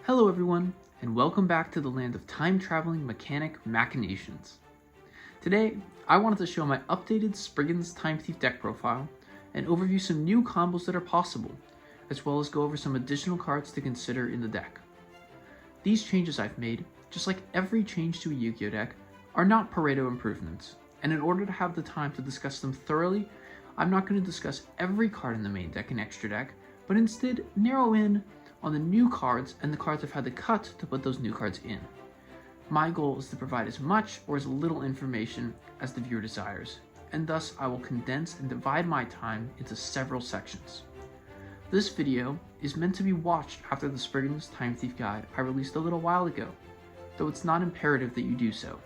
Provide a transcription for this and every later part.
Hello everyone, and welcome back to the land of time-traveling mechanic machinations. Today, I wanted to show my updated Springans Time Thief deck profile and overview some new combos that are possible, as well as go over some additional cards to consider in the deck. These changes I've made, just like every change to a Yu-Gi-Oh deck, are not Pareto improvements, and in order to have the time to discuss them thoroughly, I'm not going to discuss every card in the main deck and extra deck, but instead narrow in on the new cards and the cards I've had to cut to put those new cards in. My goal is to provide as much or as little information as the viewer desires, and thus I will condense and divide my time into several sections. This video is meant to be watched after the Springans Time Thief guide I released a little while ago, though it's not imperative that you do so.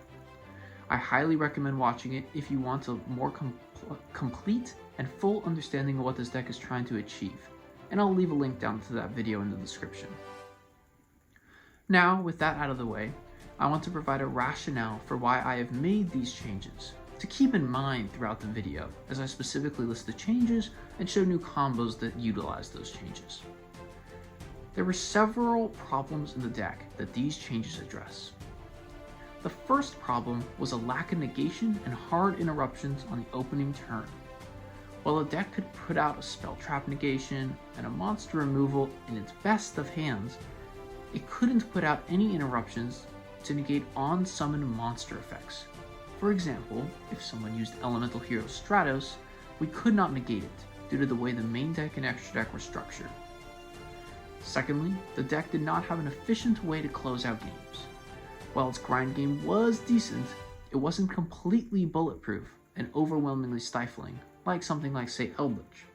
I highly recommend watching it if you want a more complete and full understanding of what this deck is trying to achieve, and I'll leave a link down to that video in the description. Now, with that out of the way, I want to provide a rationale for why I have made these changes, to keep in mind throughout the video, as I specifically list the changes and show new combos that utilize those changes. There were several problems in the deck that these changes address. The first problem was a lack of negation and hard interruptions on the opening turn. While a deck could put out a spell trap negation and a monster removal in its best of hands, it couldn't put out any interruptions to negate on-summon monster effects. For example, if someone used Elemental Hero Stratos, we could not negate it due to the way the main deck and extra deck were structured. Secondly, the deck did not have an efficient way to close out games. While its grind game was decent, it wasn't completely bulletproof and overwhelmingly stifling, like something like, say, Eldritch,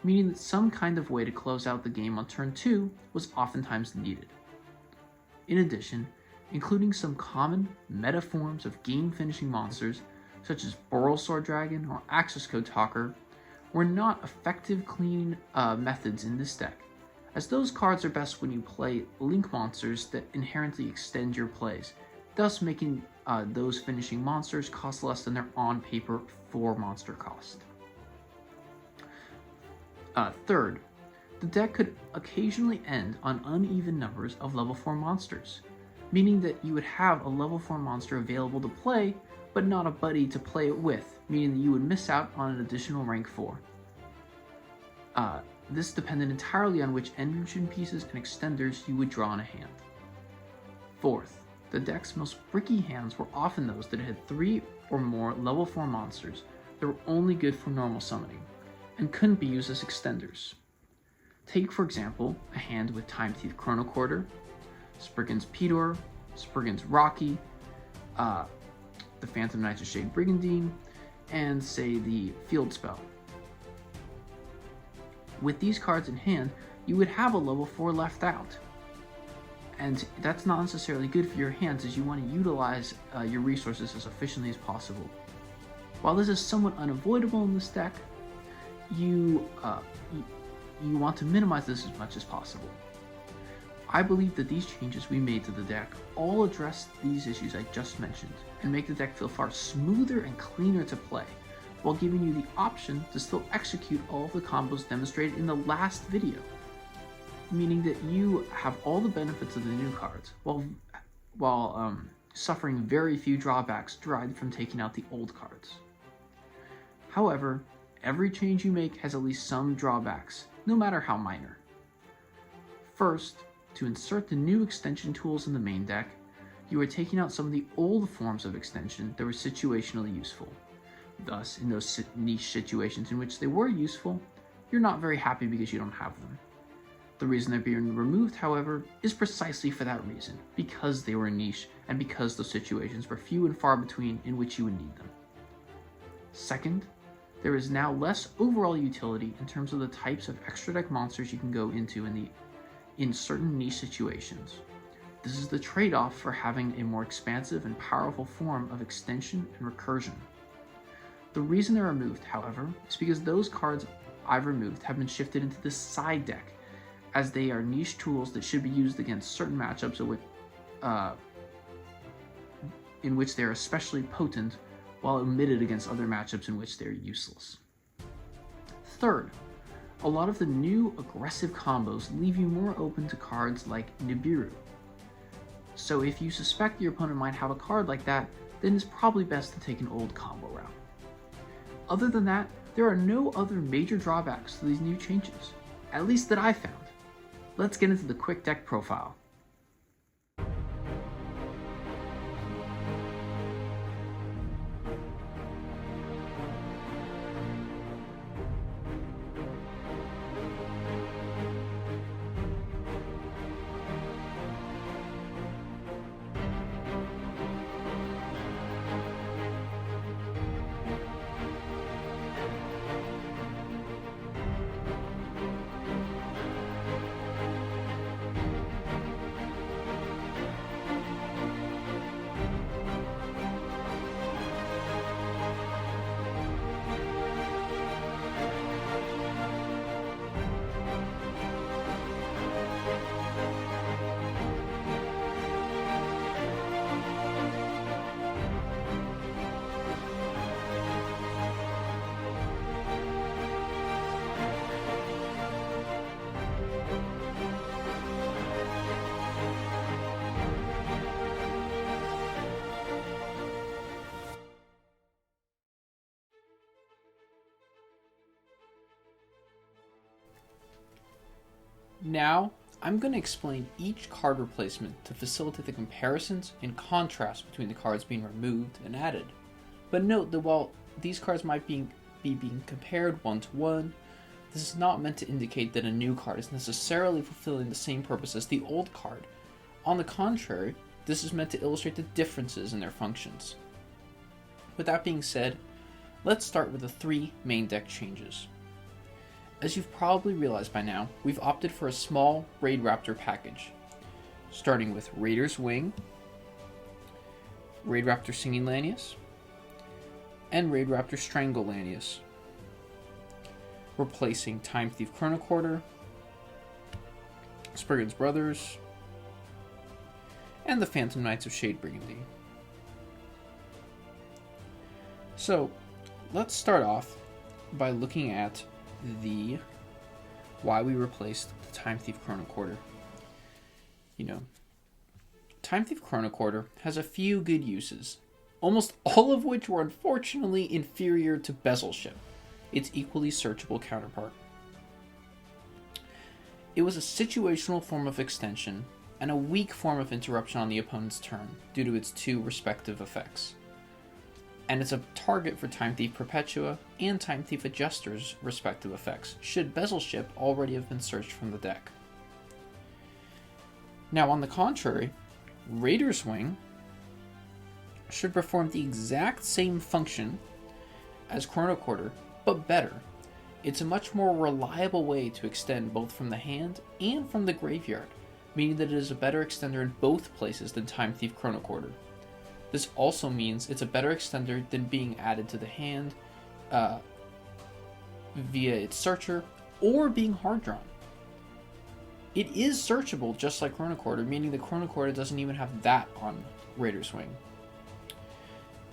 meaning that some kind of way to close out the game on turn 2 was oftentimes needed. In addition, including some common meta forms of game-finishing monsters, such as Boral Sword Dragon or Access Code Talker, were not effective clean methods in this deck, as those cards are best when you play link monsters that inherently extend your plays, thus making those finishing monsters cost less than their on-paper 4 monster cost. Third, the deck could occasionally end on uneven numbers of level 4 monsters, meaning that you would have a level 4 monster available to play, but not a buddy to play it with, meaning that you would miss out on an additional rank 4. This depended entirely on which engine pieces and extenders you would draw in a hand. Fourth, the deck's most bricky hands were often those that had 3 or more level 4 monsters that were only good for normal summoning, and couldn't be used as extenders. Take, for example, a hand with Time Thief Chrono Quarter, Springans Pedor, Springans Rockey, the Phantom Knights of Shade Brigandine, and, say, the Field Spell. With these cards in hand, you would have a level 4 left out, and that's not necessarily good for your hands, as you want to utilize your resources as efficiently as possible. While this is somewhat unavoidable in this deck, you want to minimize this as much as possible. I believe that these changes we made to the deck all address these issues I just mentioned and make the deck feel far smoother and cleaner to play, while giving you the option to still execute all of the combos demonstrated in the last video, meaning that you have all the benefits of the new cards while suffering very few drawbacks derived from taking out the old cards. However, every change you make has at least some drawbacks, no matter how minor. First, to insert the new extension tools in the main deck, you are taking out some of the old forms of extension that were situationally useful. Thus, in those niche situations in which they were useful, you're not very happy because you don't have them. The reason they're being removed, however, is precisely for that reason, because they were niche and because those situations were few and far between in which you would need them. Second, there is now less overall utility in terms of the types of extra deck monsters you can go into in certain niche situations. This is the trade-off for having a more expansive and powerful form of extension and recursion. The reason they're removed, however, is because those cards I've removed have been shifted into the side deck, as they are niche tools that should be used against certain matchups in which they are especially potent, while omitted against other matchups in which they are useless. Third, A lot of the new aggressive combos leave you more open to cards like Nibiru. So if you suspect your opponent might have a card like that, then it's probably best to take an old combo route. Other than that, there are no other major drawbacks to these new changes, at least that I found. Let's get into the quick deck profile. Now, I'm going to explain each card replacement to facilitate the comparisons and contrast between the cards being removed and added. But note that while these cards might be being compared one-to-one, this is not meant to indicate that a new card is necessarily fulfilling the same purpose as the old card. On the contrary, this is meant to illustrate the differences in their functions. With that being said, let's start with the 3 main deck changes. As you've probably realized by now, we've opted for a small Raidraptor package, starting with Raider's Wing, Raidraptor Singing Lanius, and Raidraptor Strangle Lanius, replacing Time Thief Chronocorder, Springans Brothers, and the Phantom Knights of Shade Brigandine. So, let's start off by looking at why we replaced the Time Thief Chronocorder. Time Thief Chronocorder has a few good uses, almost all of which were unfortunately inferior to Bezel Ship, its equally searchable counterpart. It was a situational form of extension and a weak form of interruption on the opponent's turn due to its 2 respective effects. And it's a target for Time Thief Perpetua and Time Thief Adjuster's respective effects, should Bezel Ship already have been searched from the deck. Now, on the contrary, Raider's Wing should perform the exact same function as Chronocorder, but better. It's a much more reliable way to extend both from the hand and from the graveyard, meaning that it is a better extender in both places than Time Thief Chronocorder. This also means it's a better extender than being added to the hand via its searcher or being hard drawn. It is searchable just like Chronocorder, meaning the Chronocorder doesn't even have that on Raider's Wing.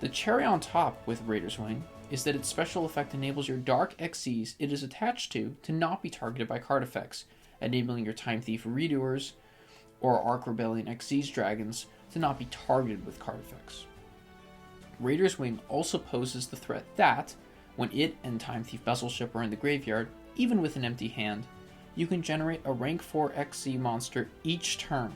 The cherry on top with Raider's Wing is that its special effect enables your Dark Xyz it is attached to not be targeted by card effects, enabling your Time Thief Redoers or Arc Rebellion Xyz Dragons to not be targeted with card effects. Raider's Wing also poses the threat that, when it and Time Thief Bezel Ship are in the graveyard, even with an empty hand, you can generate a rank 4 XZ monster each turn.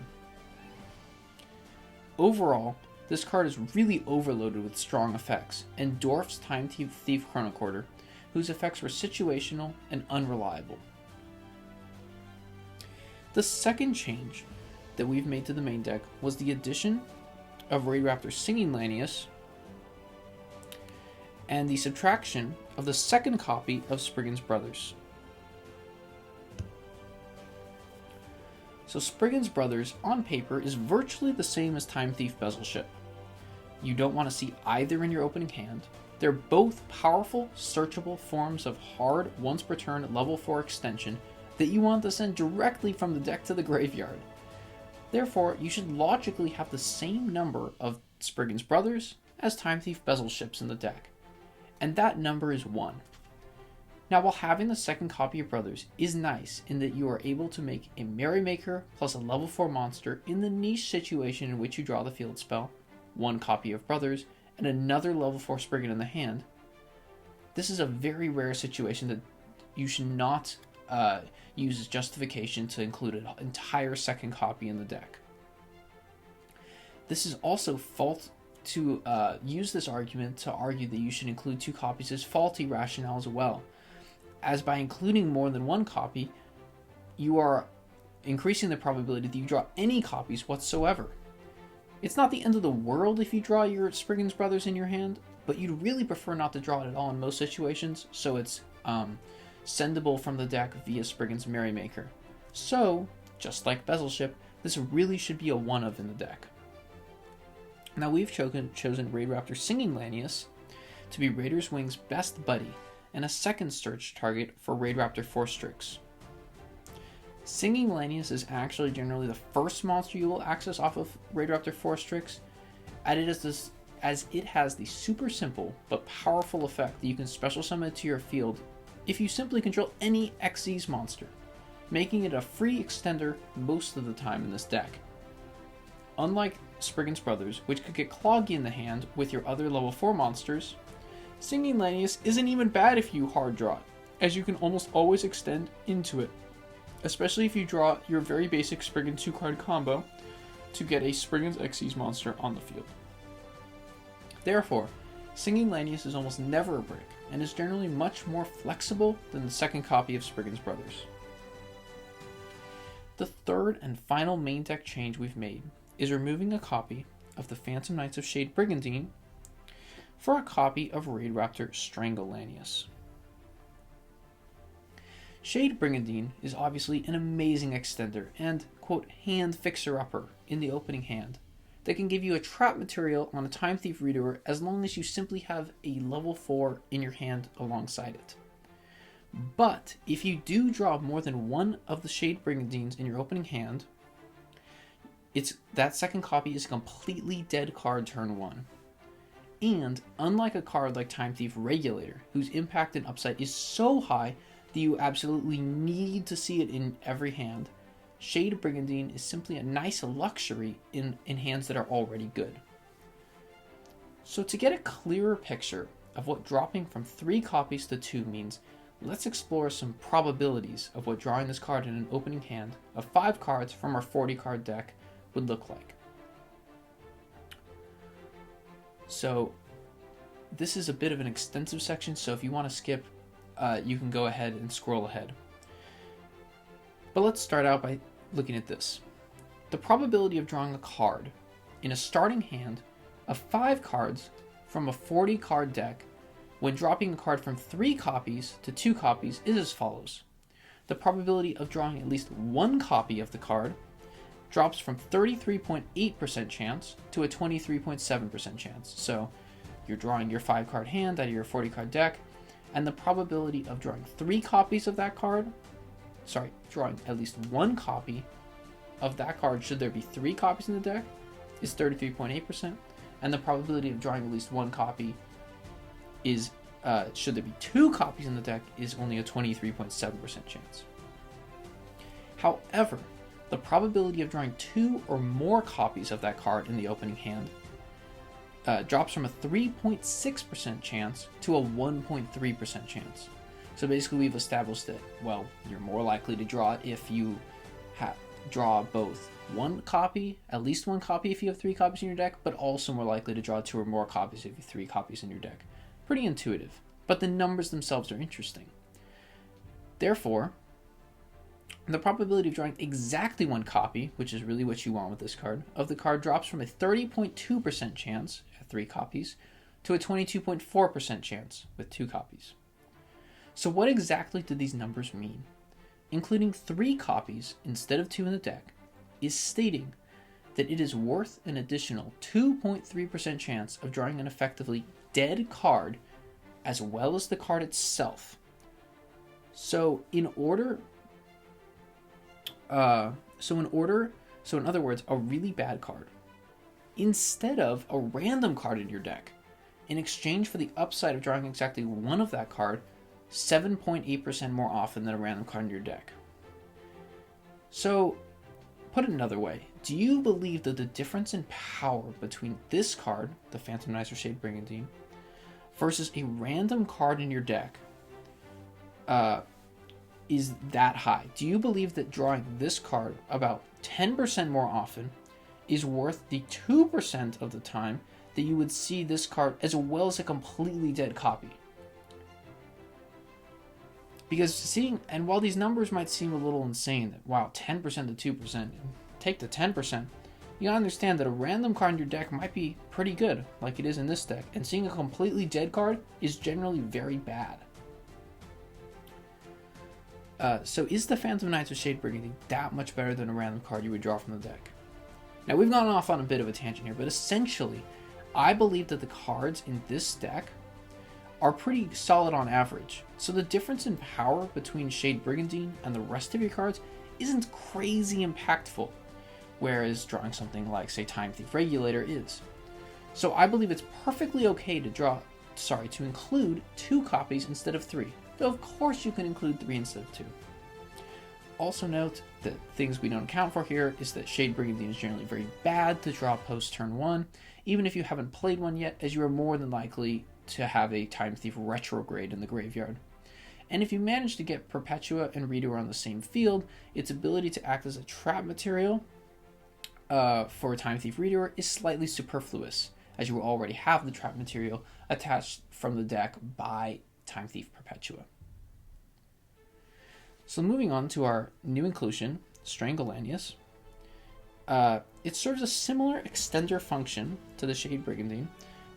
Overall, this card is really overloaded with strong effects, and dwarfs Time Thief Chronocorder, whose effects were situational and unreliable. The second change that we've made to the main deck was the addition of Raidraptor Singing Lanius and the subtraction of the second copy of Springans Brothers. So Springans Brothers, on paper, is virtually the same as Time Thief Bezel Ship. You don't want to see either in your opening hand. They're both powerful, searchable forms of hard, once per turn, level 4 extension that you want to send directly from the deck to the graveyard. Therefore, you should logically have the same number of Springans Brothers as Time Thief Bezel Ships in the deck, and that number is 1. Now, while having the second copy of Brothers is nice in that you are able to make a Merrymaker plus a level 4 monster in the niche situation in which you draw the field spell, one copy of Brothers, and another level 4 Spriggan in the hand, this is a very rare situation that you should not use as justification to include an entire second copy in the deck. This is also to use this argument to argue that you should include 2 copies is faulty rationale as well, as by including more than 1 copy, you are increasing the probability that you draw any copies whatsoever. It's not the end of the world if you draw your Springans Brothers in your hand, but you'd really prefer not to draw it at all in most situations, so it's sendable from the deck via Springans Merrymaker. So, just like Bezel Ship, this really should be a one of in the deck. Now we've chosen Raidraptor Singing Lanius to be Raider's Wing's best buddy, and a second search target for Raidraptor Forstrix. Singing Lanius is actually generally the first monster you will access off of Raidraptor Forstrix, as it has the super simple but powerful effect that you can special summon it to your field if you simply control any Xyz monster, making it a free extender most of the time in this deck. Unlike Springans Brothers, which could get cloggy in the hand with your other level 4 monsters, Singing Lanius isn't even bad if you hard draw it, as you can almost always extend into it, especially if you draw your very basic Spriggan 2-card combo to get a Springans Xyz monster on the field. Therefore, Singing Lanius is almost never a brick, and is generally much more flexible than the second copy of Springans Brothers. The third and final main deck change we've made is removing a copy of the Phantom Knights of Shade Brigandine for a copy of Raidraptor Strangle Lanius. Shade Brigandine is obviously an amazing extender and, quote, hand fixer-upper in the opening hand that can give you a trap material on a Time Thief Reader as long as you simply have a level 4 in your hand alongside it. But if you do draw more than one of the Shade Brigandines in your opening hand, that second copy is a completely dead card turn 1. And unlike a card like Time Thief Regulator, whose impact and upside is so high that you absolutely need to see it in every hand, Shade Brigandine is simply a nice luxury in hands that are already good. So to get a clearer picture of what dropping from 3 copies to 2 means, let's explore some probabilities of what drawing this card in an opening hand of 5 cards from our 40-card deck would look like. So this is a bit of an extensive section, so if you want to skip, you can go ahead and scroll ahead. But let's start out by looking at this. The probability of drawing a card in a starting hand of 5 cards from a 40-card deck when dropping a card from 3 copies to 2 copies is as follows. The probability of drawing at least 1 copy of the card drops from 33.8% chance to a 23.7% chance. So you're drawing your 5-card hand out of your 40-card deck, and the probability of drawing 3 copies of that card, drawing at least 1 copy of that card should there be 3 copies in the deck, is 33.8%, and the probability of drawing at least 1 copy is, should there be 2 copies in the deck, is only a 23.7% chance. However, the probability of drawing 2 or more copies of that card in the opening hand drops from a 3.6% chance to a 1.3% chance. So basically we've established that, well, you're more likely to draw it if you draw both 1 copy, at least 1 copy if you have 3 copies in your deck, but also more likely to draw 2 or more copies if you have 3 copies in your deck. Pretty intuitive, but the numbers themselves are interesting. Therefore, the probability of drawing exactly 1 copy, which is really what you want with this card, of the card drops from a 30.2% chance at 3 copies to a 22.4% chance with 2 copies. So what exactly do these numbers mean? Including 3 copies instead of 2 in the deck is stating that it is worth an additional 2.3% chance of drawing an effectively dead card as well as the card itself. So in other words, a really bad card, instead of a random card in your deck, in exchange for the upside of drawing exactly 1 of that card, 7.8% more often than a random card in your deck. So, put it another way, do you believe that the difference in power between this card, the Phantom Knights or Shade Brigandine, versus a random card in your deck is that high? Do you believe that drawing this card about 10% more often is worth the 2% of the time that you would see this card as well as a completely dead copy? Because and while these numbers might seem a little insane, that wow, 10% to 2%, take the 10%, you gotta understand that a random card in your deck might be pretty good, like it is in this deck, and seeing a completely dead card is generally very bad. So is the Phantom Knights of Shade Brigandine that much better than a random card you would draw from the deck? Now we've gone off on a bit of a tangent here, but essentially, I believe that the cards in this deck are pretty solid on average. So the difference in power between Shade Brigandine and the rest of your cards isn't crazy impactful, whereas drawing something like, say, Time Thief Regulator is. So I believe it's perfectly okay to include 2 copies instead of 3. Though of course you can include 3 instead of 2. Also note that things we don't account for here is that Shade Brigandine is generally very bad to draw post turn 1, even if you haven't played one yet, as you are more than likely to have a Time Thief Retrograde in the graveyard. And if you manage to get Perpetua and Reader on the same field, its ability to act as a trap material for a Time Thief Reader is slightly superfluous, as you will already have the trap material attached from the deck by Time Thief Perpetua. So moving on to our new inclusion, Strangle Lanius. It serves a similar extender function to the Shade Brigandine,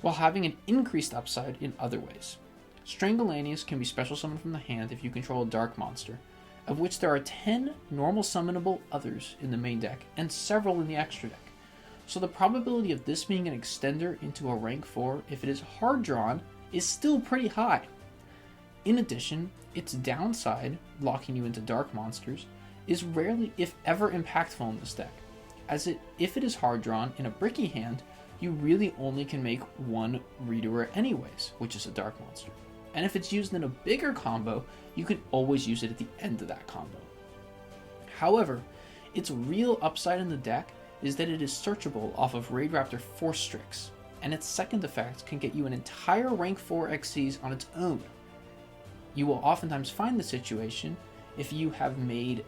while having an increased upside in other ways. Strangle Lanius can be special summoned from the hand if you control a dark monster, of which there are 10 normal summonable others in the main deck, and several in the extra deck. So the probability of this being an extender into a rank 4, if it is hard drawn, is still pretty high. In addition, its downside, locking you into dark monsters, is rarely, if ever, impactful in this deck, as if it is hard drawn in a bricky hand, you really only can make one Reader anyways, which is a dark monster. And if it's used in a bigger combo, you can always use it at the end of that combo. However, its real upside in the deck is that it is searchable off of Raidraptor Force Strix, and its second effect can get you an entire rank 4 XCs on its own. You will oftentimes find the situation if you have made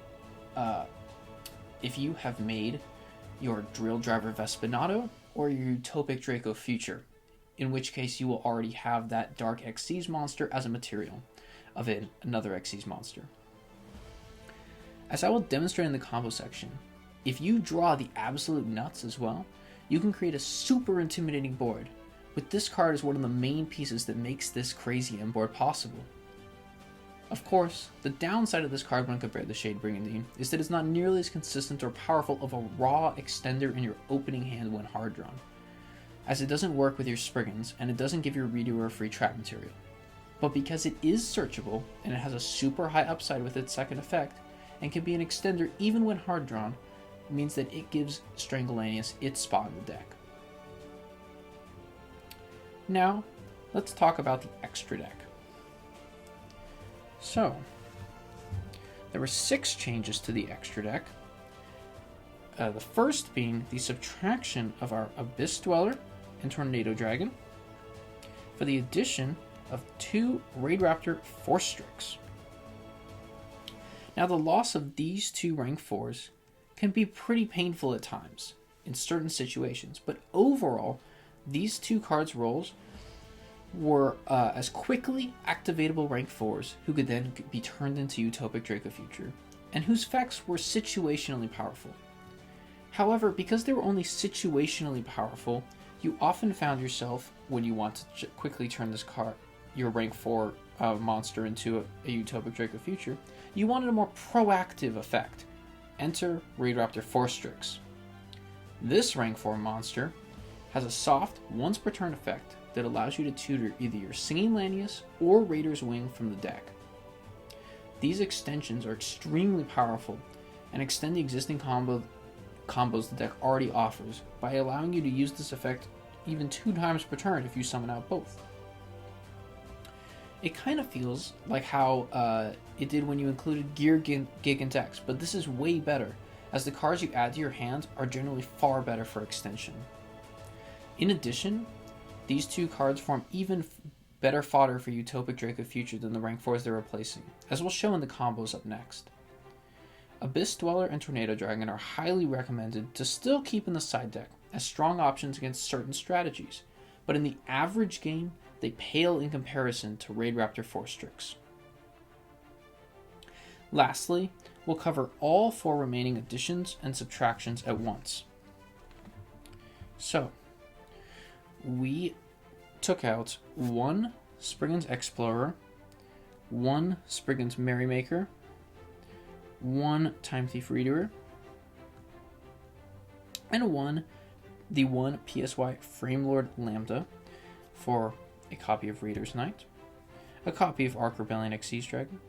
your Drill Driver Vespinato or your Utopic Draco Future, in which case you will already have that Dark Xyz monster as a material of another Xyz monster. As I will demonstrate in the combo section, if you draw the absolute nuts as well, you can create a super intimidating board, with this card as one of the main pieces that makes this crazy end board possible. Of course, the downside of this card when compared to Shade Brigandine is that it's not nearly as consistent or powerful of a raw extender in your opening hand when hard drawn, as it doesn't work with your Springans and it doesn't give your Reader a free trap material. But because it is searchable and it has a super high upside with its second effect and can be an extender even when hard drawn, it means that it gives Strangle Lanius its spot in the deck. Now, let's talk about the extra deck. So, there were 6 changes to the extra deck. The first being the subtraction of our Abyss Dweller and Tornado Dragon for the addition of 2 Raidraptor Force Strix. Now, the loss of these 2 rank 4s can be pretty painful at times in certain situations, but overall, these 2 cards' roles were as quickly activatable rank 4s who could then be turned into Utopic Draco Future, and whose effects were situationally powerful. However, because they were only situationally powerful, you often found yourself, when you want to quickly turn this card, your rank 4 monster into a Utopic Draco Future, you wanted a more proactive effect. Enter Raidraptor Force Strix. This rank 4 monster has a soft, once per turn effect that allows you to tutor either your Singing Lanius or Raider's Wing from the deck. These extensions are extremely powerful and extend the existing combos the deck already offers by allowing you to use this effect even 2 times per turn if you summon out both. It kind of feels like how it did when you included Gear, Gig, and Dex, but this is way better, as the cards you add to your hand are generally far better for extension. In addition, these two cards form even better fodder for Utopic Drake of Future than the rank 4s they're replacing, as we'll show in the combos up next. Abyss Dweller and Tornado Dragon are highly recommended to still keep in the side deck as strong options against certain strategies, but in the average game, they pale in comparison to Raidraptor 4-Strix. Lastly, we'll cover all 4 remaining additions and subtractions at once. So, we took out 1 Springans Explorer, 1 Springans Merrymaker, 1 Time Thief Reader, and the 1 PSY-Frame Lambda for a copy of Reader's Knight, a copy of Arc Rebellion Xyz Dragon,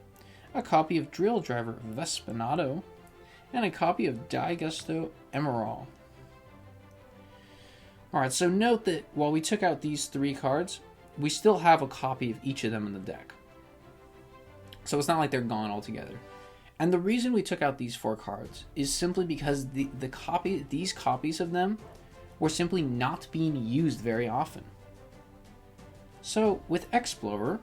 a copy of Drill Driver Vespinato, and a copy of Digusto Emerald. Alright, so note that while we took out these 3 cards, we still have a copy of each of them in the deck. So it's not like they're gone altogether. And the reason we took out these 4 cards is simply because these copies of them were simply not being used very often. So with Explorer,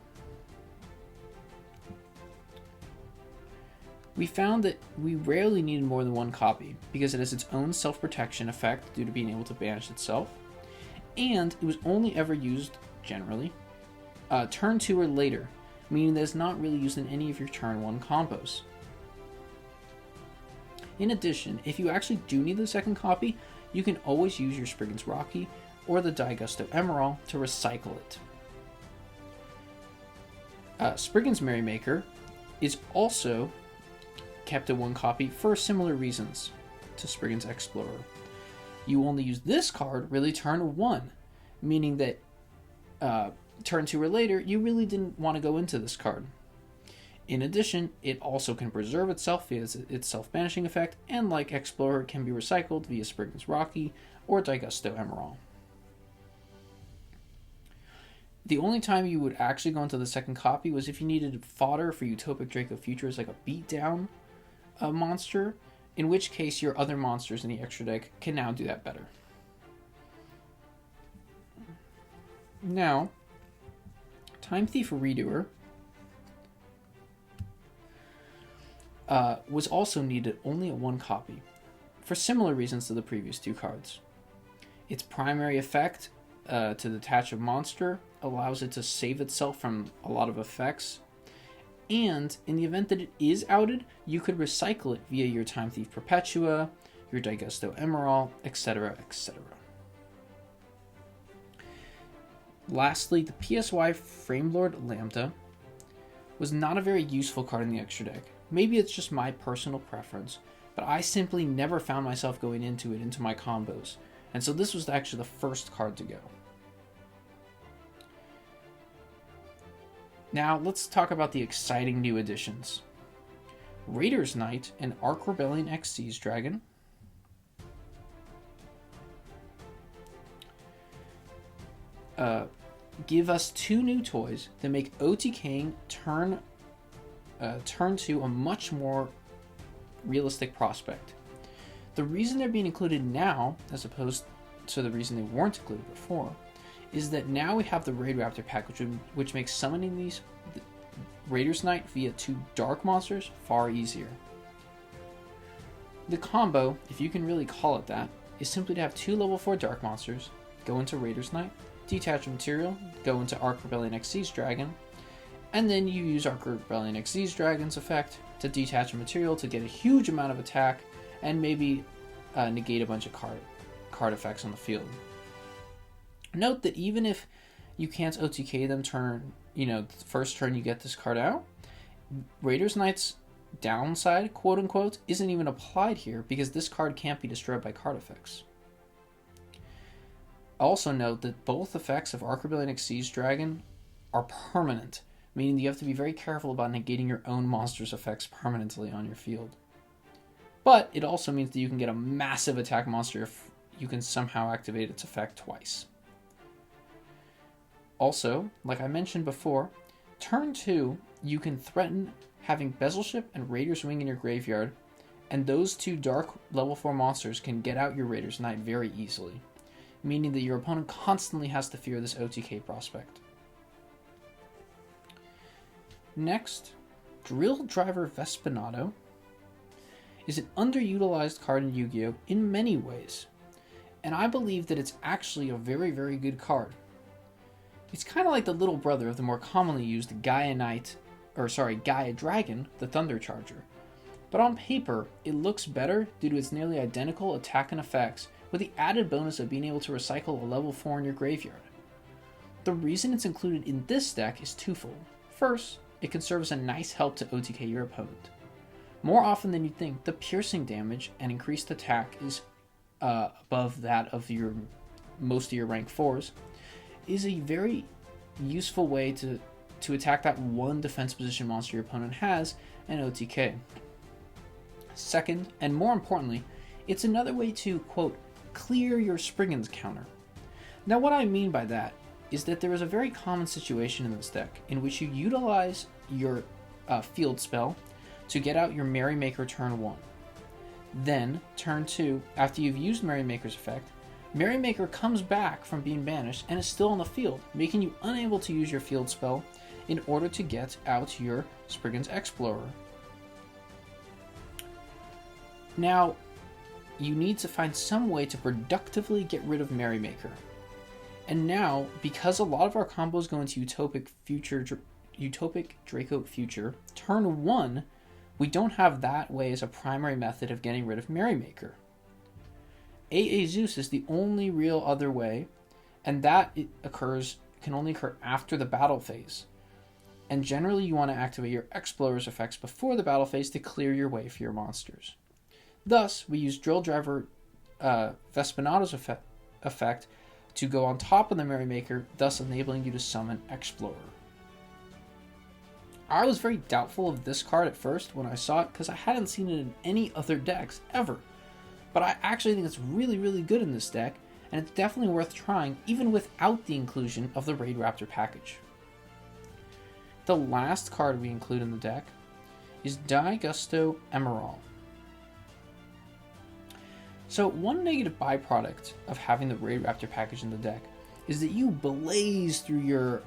we found that we rarely needed more than 1 copy because it has its own self-protection effect due to being able to banish itself, and it was only ever used, generally, turn 2 or later, meaning that it's not really used in any of your turn 1 combos. In addition, if you actually do need the second copy, you can always use your Springans Rockey or the Digusto Emerald to recycle it. Springans Merrymaker is also kept at 1 copy for similar reasons to Springans Explorer. You only use this card really turn 1, meaning that turn 2 or later, you really didn't want to go into this card. In addition, it also can preserve itself via its self-banishing effect, and like Explorer, can be recycled via Springans Rockey or Digusto Emerald. The only time you would actually go into the second copy was if you needed fodder for Utopic Drake of Future as like a beatdown monster, in which case your other monsters in the extra deck can now do that better. Now, Time Thief Redoer was also needed only at 1 copy, for similar reasons to the previous 2 cards. Its primary effect, to detach a monster, allows it to save itself from a lot of effects, and in the event that it is outed, you could recycle it via your Time Thief Perpetua, your Digusto Emerald, etc., etc. Lastly, the PSY-Frame Lambda was not a very useful card in the extra deck. Maybe it's just my personal preference, but I simply never found myself going into my combos, and so this was actually the first card to go. Now, let's talk about the exciting new additions. Raider's Knight and Arc Rebellion Xyz Dragon, give us 2 new toys that make OTKing turn to a much more realistic prospect. The reason they're being included now, as opposed to the reason they weren't included before, is that now we have the Raidraptor pack, which makes summoning these Raider's Knight via 2 dark monsters far easier. The combo, if you can really call it that, is simply to have 2 level 4 dark monsters, go into Raider's Knight, detach a material, go into Arc Rebellion Xyz Dragon, and then you use Arc Rebellion Xyz Dragon's effect to detach a material to get a huge amount of attack and maybe negate a bunch of card effects on the field. Note that even if you can't OTK them the first turn you get this card out, Raider's Knight's downside, quote unquote, isn't even applied here because this card can't be destroyed by card effects. Also note that both effects of Arc Rebellion Xyz Dragon are permanent, meaning that you have to be very careful about negating your own monster's effects permanently on your field. But it also means that you can get a massive attack monster if you can somehow activate its effect twice. Also, like I mentioned before, Turn 2, you can threaten having Bezel and Raider's Wing in your graveyard, and those two dark level 4 monsters can get out your Raider's Knight very easily, meaning that your opponent constantly has to fear this OTK prospect. Next, Drill Driver Vespinato is an underutilized card in Yu-Gi-Oh! In many ways, and I believe that it's actually a very, very good card. It's kind of like the little brother of the more commonly used Gaia Dragon, the Thunder Charger. But on paper, it looks better due to its nearly identical attack and effects, with the added bonus of being able to recycle a level 4 in your graveyard. The reason it's included in this deck is twofold. First, it can serve as a nice help to OTK your opponent. More often than you'd think, the piercing damage and increased attack is above that of most of your rank 4s, is a very useful way to attack that one defense position monster your opponent has and OTK. Second, and more importantly, it's another way to, quote, clear your Springans counter. Now what I mean by that is that there is a very common situation in this deck in which you utilize your field spell to get out your Merrymaker turn 1. Then, turn 2, after you've used Merrymaker's effect, Merrymaker comes back from being banished and is still on the field, making you unable to use your field spell in order to get out your Springans Explorer. Now, you need to find some way to productively get rid of Merrymaker. And now, because a lot of our combos go into Utopic Draco Future, turn 1, we don't have that way as a primary method of getting rid of Merrymaker. AA Zeus is the only real other way, and that can only occur after the battle phase. And generally you want to activate your Explorer's effects before the battle phase to clear your way for your monsters. Thus, we use Drill Driver Vespinato's effect to go on top of the Merrymaker, thus enabling you to summon Explorer. I was very doubtful of this card at first when I saw it because I hadn't seen it in any other decks ever. But I actually think it's really, really good in this deck, and it's definitely worth trying even without the inclusion of the Raidraptor package. The last card we include in the deck is Gusto Emerald. So one negative byproduct of having the Raidraptor package in the deck is that you blaze through your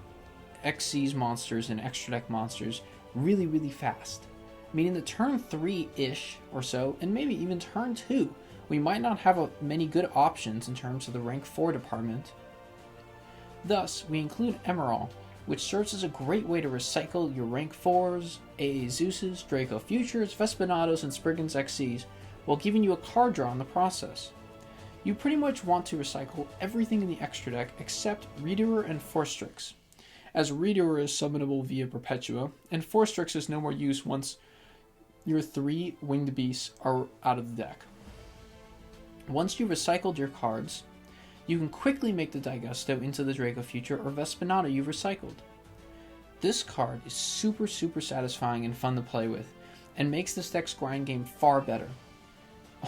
XC's monsters and extra deck monsters really, really fast. Meaning that turn 3-ish or so, and maybe even turn 2, we might not have many good options in terms of the rank 4 department. Thus, we include Emerald, which serves as a great way to recycle your rank 4s, AA Zeuses, Draco Futures, Vespinatos, and Springans XCs, while giving you a card draw in the process. You pretty much want to recycle everything in the extra deck except Redoer and Forstrix, as Redoer is summonable via Perpetua, and Forstrix is no more use once your 3 winged beasts are out of the deck. Once you've recycled your cards, you can quickly make the Gusto into the Draco Future or Vespinato you've recycled. This card is super, super satisfying and fun to play with, and makes this deck's grind game far better.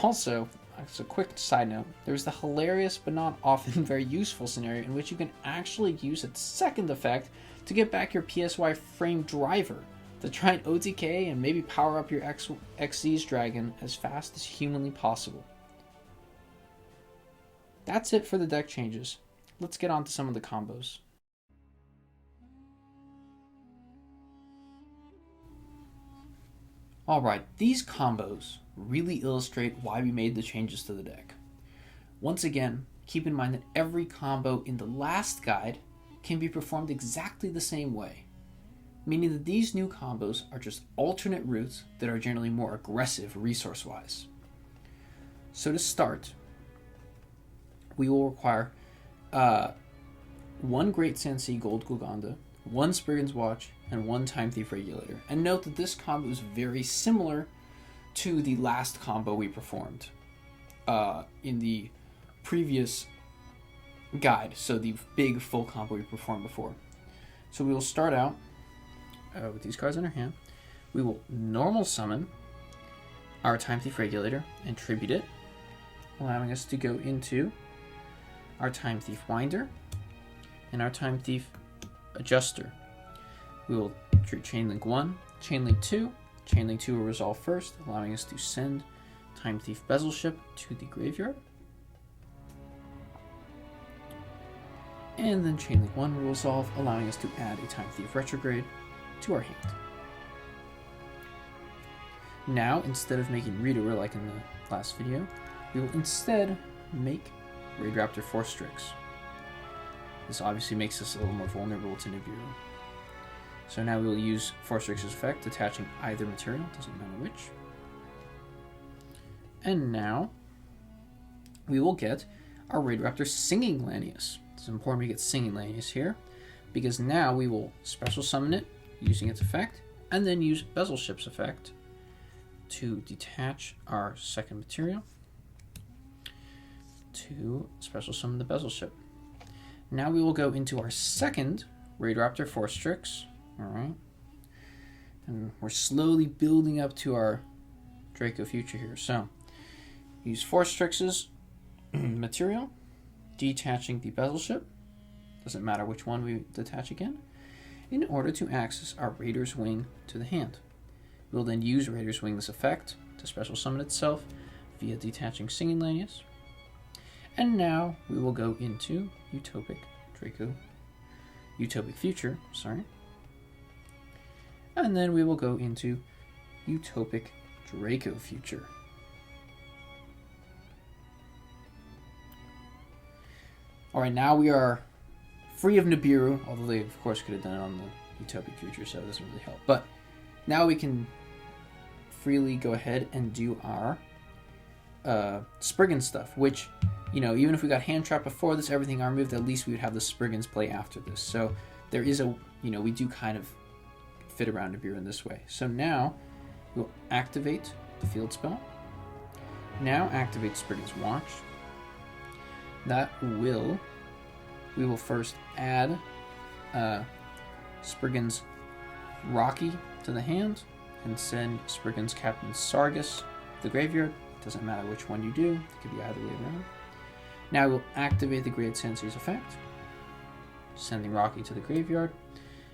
Also, as a quick side note, there's the hilarious but not often very useful scenario in which you can actually use its second effect to get back your PSY-Frame Driver to try and OTK and maybe power up your XZ's dragon as fast as humanly possible. That's it for the deck changes. Let's get on to some of the combos. Alright, these combos really illustrate why we made the changes to the deck. Once again, keep in mind that every combo in the last guide can be performed exactly the same way, meaning that these new combos are just alternate routes that are generally more aggressive resource-wise. So to start, we will require 1 Great Sand Gold Golgonda, 1 Springans Watch, and 1 Time Thief Regulator. And note that this combo is very similar to the last combo we performed in the previous guide, so the big full combo we performed before. So we will start out with these cards in our hand. We will normal summon our Time Thief Regulator and tribute it, allowing us to go into our Time Thief Winder and our Time Thief Adjuster. we will treat Chainlink 1, Chainlink 2. Chainlink 2 will resolve first, allowing us to send Time Thief Bezel ship to the graveyard. And then Chainlink 1 will resolve, allowing us to add a Time Thief Retrograde to our hand. Now, instead of making Reader like in the last video, we will instead make Raidraptor Force Strix. This obviously makes us a little more vulnerable to Nibiru. So now we will use Force Strix's effect, attaching either material, doesn't matter which. And now we will get our Raidraptor Singing Lanius. It's important we get Singing Lanius here, because now we will special summon it using its effect, and then use Bezel Ship's effect to detach our second material to special summon the Bezel Ship. Now we will go into our second Raidraptor Force Strix. Alright. And we're slowly building up to our Draco Future here. So, use Force Strix's material, detaching the Bezel Ship, doesn't matter which one we detach again, in order to access our Raider's Wing to the hand. We will then use Raider's Wing's effect to special summon itself via detaching Singing Lanius. And now we will go into Utopic Future, and then we will go into Utopic Draco Future. Alright, now we are free of Nibiru, although they of course could have done it on the Utopic Future, so it doesn't really help. But now we can freely go ahead and do our Spriggan stuff, which, you know, even if we got hand trapped before this, everything arm moved, at least we would have the Spriggans play after this. So there is a, you know, we do kind of fit around Nibiru in this way. So now we'll activate the field spell. Now activate Springans Watch. We will first add Springans Rockey to the hand and send Springans Captain Sargas to the graveyard. Doesn't matter which one you do, it could be either way around. Now we'll activate the Great Sensei's effect, sending Rockey to the graveyard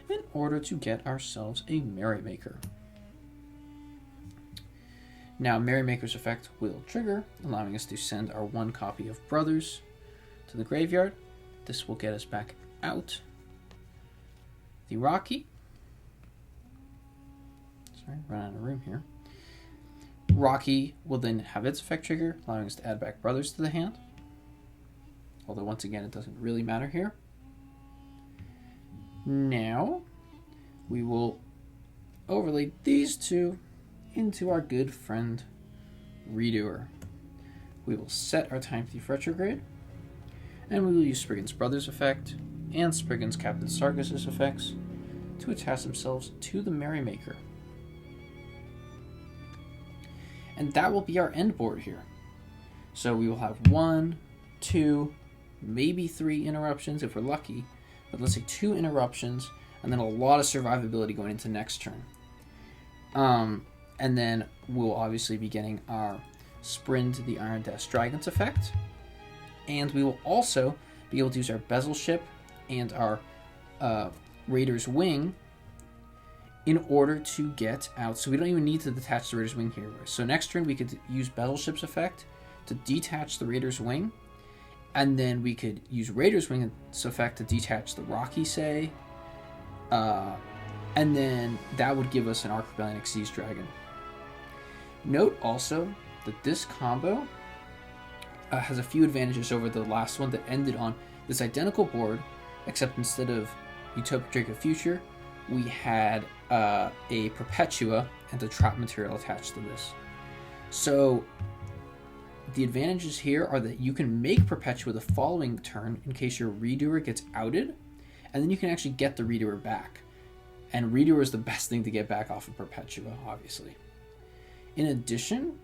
in order to get ourselves a Merrymaker. Now Merrymaker's effect will trigger, allowing us to send our one copy of Brothers to the graveyard. This will get us back out the Rockey. Sorry, run out of room here. Rockey will then have its effect trigger, allowing us to add back Brothers to the hand. Although once again, it doesn't really matter here. Now, we will overlay these two into our good friend Redoer. We will set our Time Thief Retrograde, and we will use Springans Brothers effect and Springans Captain Sargas' effects to attach themselves to the Merrymaker. And that will be our end board here. So we will have 1, 2, maybe 3 interruptions if we're lucky, but let's say 2 interruptions, and then a lot of survivability going into next turn. And then we'll obviously be getting our Sprint the Iron Dash Dragons effect, and we will also be able to use our Bezel Ship and our Raider's Wing in order to get out. So we don't even need to detach the Raider's Wing here. So next turn we could use Bezel Ship's effect to detach the Raider's Wing, and then we could use Raider's Wing's effect to detach the Rockey, say, and then that would give us an Arc Rebellion Xyz Dragon. Note also that this combo has a few advantages over the last one that ended on this identical board, except instead of Utopic Draco Future, we had a Perpetua and a trap material attached to this. So the advantages here are that you can make Perpetua the following turn in case your Redoer gets outed, and then you can actually get the Redoer back. And Redoer is the best thing to get back off of Perpetua, obviously. In addition,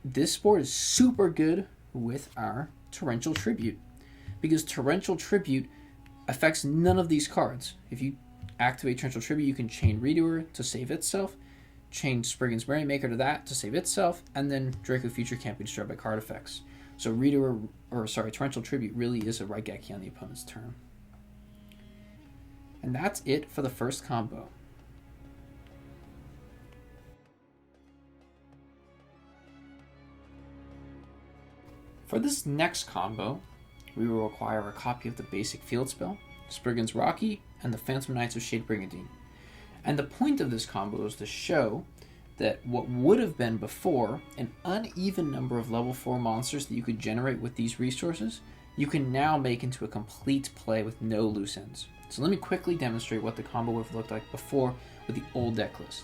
this board is super good with our Torrential Tribute, because Torrential Tribute affects none of these cards. If you activate Torrential Tribute, you can chain Redoer to save itself, chain Springans Merrymaker to that to save itself, and then Draco Future can't be destroyed by card effects. So Torrential Tribute really is a Raigeki on the opponent's turn. And that's it for the first combo. For this next combo, we will require a copy of the basic field spell, Springans Rockey, and the Phantom Knights of Shade Brigandine. And the point of this combo is to show that what would have been before an uneven number of level 4 monsters that you could generate with these resources, you can now make into a complete play with no loose ends. So let me quickly demonstrate what the combo would have looked like before with the old deck list.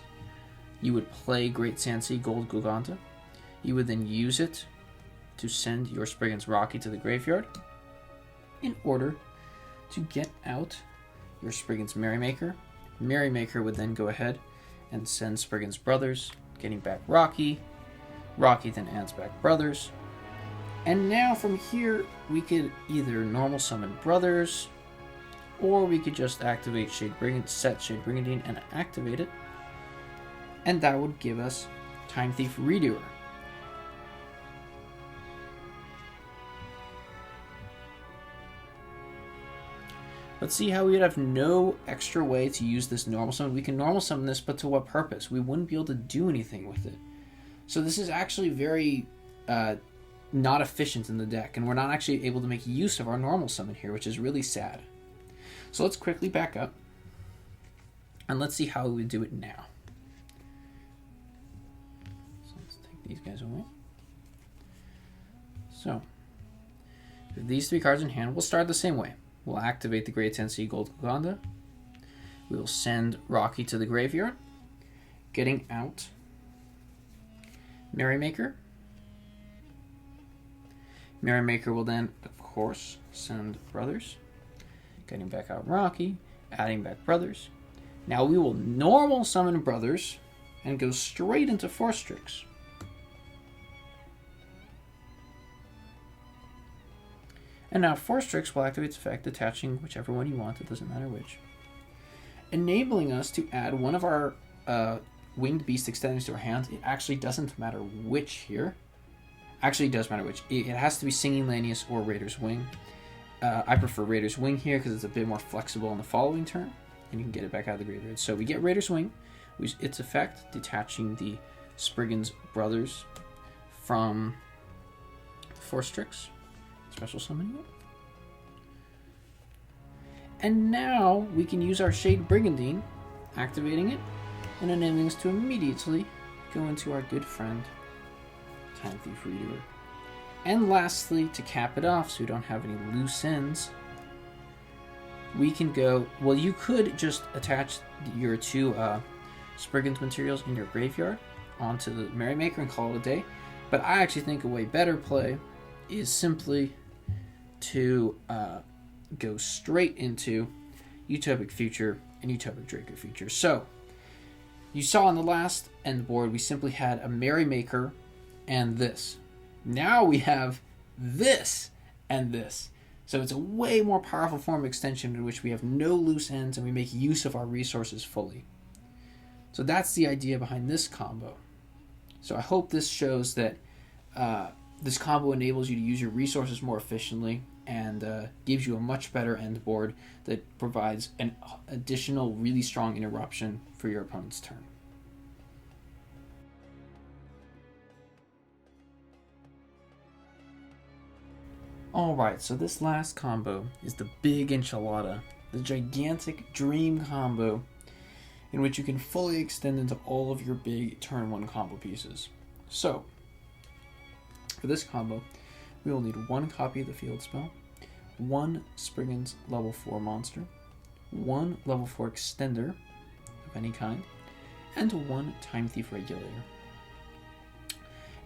You would play Great Sand Sea Gold Golgonda. You would then use it to send your Springans Rockey to the graveyard in order to get out your Springans Merrymaker. Merrymaker would then go ahead and send Springans Brothers, getting back Rockey. Rockey then adds back Brothers. And now from here, we could either normal summon Brothers, or we could just activate set Shade Brigandine and activate it. And that would give us Time Thief Redoer. Let's see how we would have no extra way to use this normal summon. We can normal summon this, but to what purpose? We wouldn't be able to do anything with it. So this is actually very not efficient in the deck, and we're not actually able to make use of our normal summon here, which is really sad. So let's quickly back up, and let's see how we would do it now. So let's take these guys away. So, with these 3 cards in hand, we'll start the same way. We'll activate the Great Sand Sea Gold Golgonda. We will send Rockey to the graveyard, getting out Merrymaker. Merrymaker will then, of course, send Brothers, getting back out Rockey, adding back Brothers. Now we will normal summon Brothers and go straight into Force Strix. And now Force Strix will activate its effect, attaching whichever one you want, it doesn't matter which. Enabling us to add one of our Winged Beast extenders to our hand. It actually doesn't matter which here. Actually, it does matter which. It has to be Singing Lanius or Raider's Wing. I prefer Raider's Wing here because it's a bit more flexible on the following turn, and you can get it back out of the graveyard. So we get Raider's Wing, its effect, detaching the Springans Brothers from Force Strix. Special summoning it. And now we can use our Shade Brigandine, activating it, and enabling us to immediately go into our good friend, Time Thief Redoer. And lastly, to cap it off so we don't have any loose ends, we can go, well, you could just attach your 2 Springans materials in your graveyard onto the Merrymaker and call it a day, but I actually think a way better play is simply to go straight into Utopic Future and Utopic Draco Future. So, you saw on the last end board, we simply had a Merrymaker and this. Now we have this and this. So it's a way more powerful form of extension in which we have no loose ends and we make use of our resources fully. So that's the idea behind this combo. So I hope this shows that this combo enables you to use your resources more efficiently and gives you a much better end board that provides an additional really strong interruption for your opponent's turn. Alright, so this last combo is the big enchilada, the gigantic dream combo in which you can fully extend into all of your big turn 1 combo pieces. So, for this combo, we will need 1 copy of the field spell, 1 Springans level 4 monster, 1 level 4 extender of any kind, and 1 Time Thief Regulator.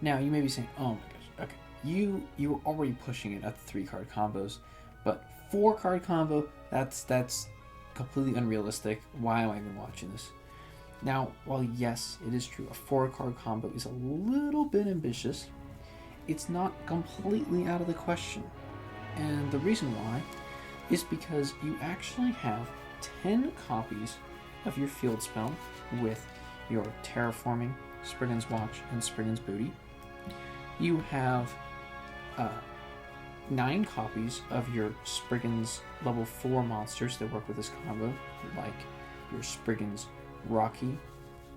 Now, you may be saying, oh my gosh, okay, you were already pushing it at the 3-card combos, but 4-card combo, that's completely unrealistic. Why am I even watching this? Now, while yes, it is true, a 4-card combo is a little bit ambitious, it's not completely out of the question. And the reason why is because you actually have 10 copies of your field spell with your Terraforming, Springans Watch, and Springans Booty. You have 9 copies of your Springans level 4 monsters that work with this combo, like your Springans Rockey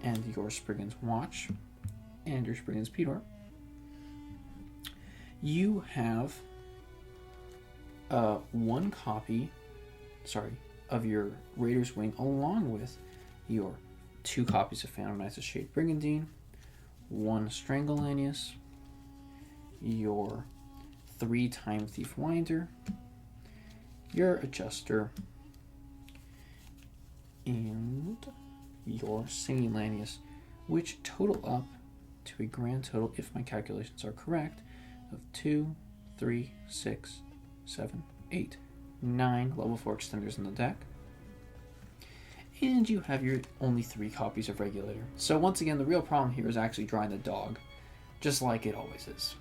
and your Springans Watch and your Springans Pedor. You have 1 copy, of your Raider's Wing, along with your 2 copies of Phantom Knights of Shade Brigandine, 1 Strangle Lanius, your 3 Time Thief Winder, your Adjuster, and your Singing Lanius, which total up to a grand total, if my calculations are correct, of 2, 3, 6, 7, 8, 9 level 4 extenders in the deck. And you have your only 3 copies of Regulator. So once again, the real problem here is actually drawing the dog, just like it always is.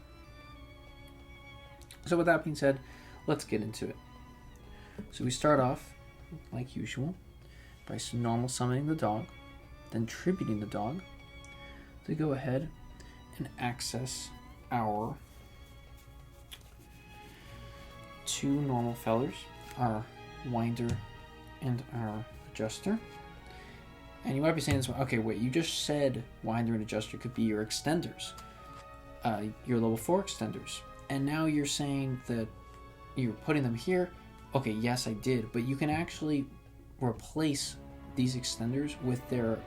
So with that being said, let's get into it. So we start off, like usual, by normal summoning the dog, then tributing the dog to go ahead and access our 2 normal fellers, our Winder and our Adjuster. And you might be saying this, okay, wait, you just said Winder and Adjuster could be your extenders, your level 4 extenders. And now you're saying that you're putting them here. Okay, yes, I did, but you can actually replace these extenders with their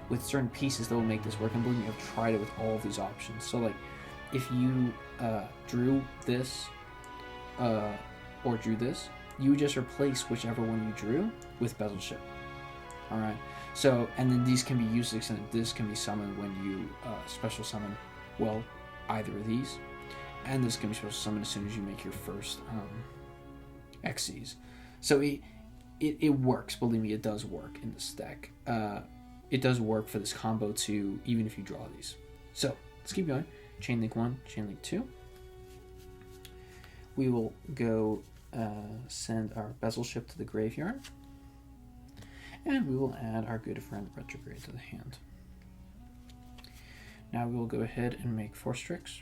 with certain pieces that will make this work. And believe me, I've tried it with all of these options. So like, if you drew this or drew this, you would just replace whichever one you drew with Bezel Ship. All right. So, and then these can be used as extended. This can be summoned when you special summon, well, either of these. And this can be special summoned as soon as you make your first XCs. So it works. Believe me, it does work in this deck. It does work for this combo too, even if you draw these. So let's keep going. Chain Link 1, Chain Link 2. We will go send our Bezel Ship to the graveyard. And we will add our good friend Retrograde to the hand. Now we will go ahead and make 4 Strix